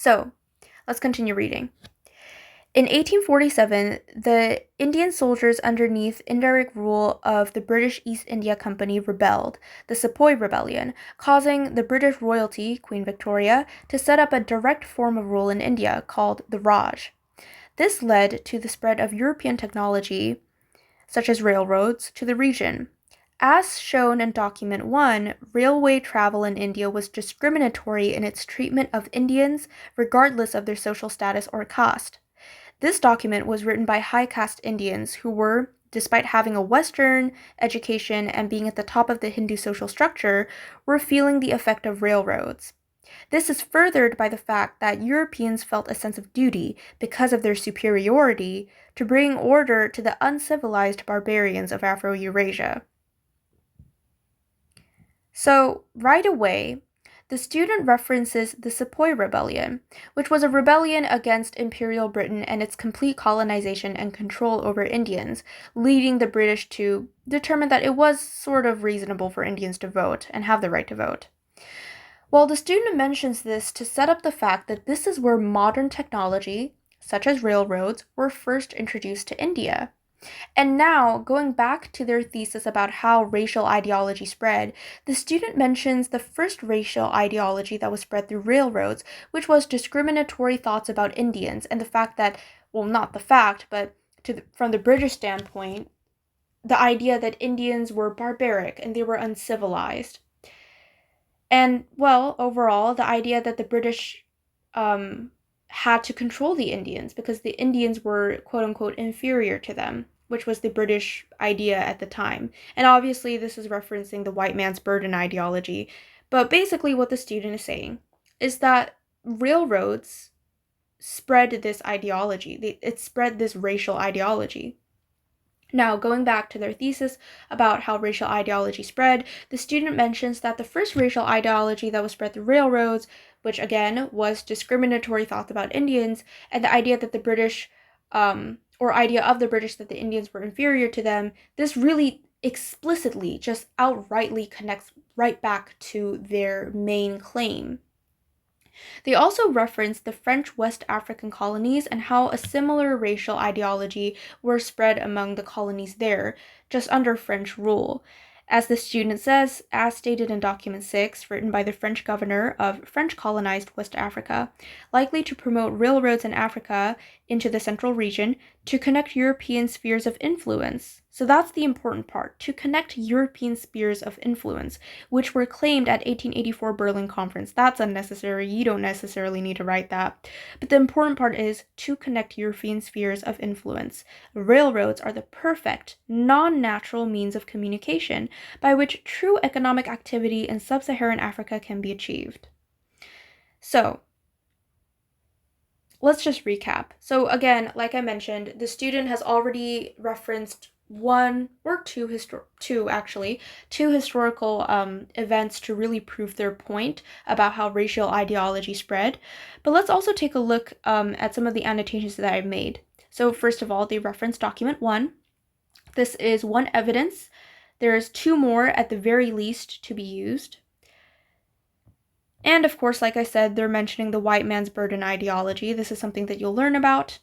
So, let's continue reading. In 1847, the Indian soldiers underneath indirect rule of the British East India Company rebelled, the Sepoy Rebellion, causing the British royalty, Queen Victoria, to set up a direct form of rule in India called the Raj. This led to the spread of European technology, such as railroads, to the region. As shown in Document 1, railway travel in India was discriminatory in its treatment of Indians regardless of their social status or caste. This document was written by high caste Indians who were, despite having a Western education and being at the top of the Hindu social structure, were feeling the effect of railroads. This is furthered by the fact that Europeans felt a sense of duty, because of their superiority, to bring order to the uncivilized barbarians of Afro-Eurasia. So, right away, the student references the Sepoy Rebellion, which was a rebellion against Imperial Britain and its complete colonization and control over Indians, leading the British to determine that it was sort of reasonable for Indians to vote and have the right to vote. Well, the student mentions this to set up the fact that this is where modern technology, such as railroads, were first introduced to India. And now, going back to their thesis about how racial ideology spread, the student mentions the first racial ideology that was spread through railroads, which was discriminatory thoughts about Indians, and the fact that, well, not the fact, but from the British standpoint, the idea that Indians were barbaric and they were uncivilized. And, well, overall, the idea that the British had to control the Indians because the Indians were quote-unquote inferior to them, which was the British idea at the time. And obviously this is referencing the white man's burden ideology. But basically what the student is saying is that railroads spread this ideology. It spread this racial ideology. Now, going back to their thesis about how racial ideology spread, the student mentions that the first racial ideology that was spread through railroads, which again was discriminatory thoughts about Indians, and the idea that the British, or idea of the British that the Indians were inferior to them, this really explicitly, just outrightly connects right back to their main claim. They also reference the French West African colonies and how a similar racial ideology were spread among the colonies there, just under French rule. As the student says, as stated in Document 6, written by the French governor of French colonized West Africa, likely to promote railroads in Africa into the central region to connect European spheres of influence. So that's the important part, to connect European spheres of influence, which were claimed at 1884 Berlin Conference. That's unnecessary. You don't necessarily need to write that. But the important part is to connect European spheres of influence. Railroads are the perfect, non-natural means of communication by which true economic activity in sub-Saharan Africa can be achieved. So, let's just recap. So again, like I mentioned, the student has already referenced two historical events to really prove their point about how racial ideology spread. But let's also take a look at some of the annotations that I've made. So first of all, they reference Document 1. This is one evidence. There's two more at the very least to be used. And of course, like I said, they're mentioning the white man's burden ideology. This is something that you'll learn about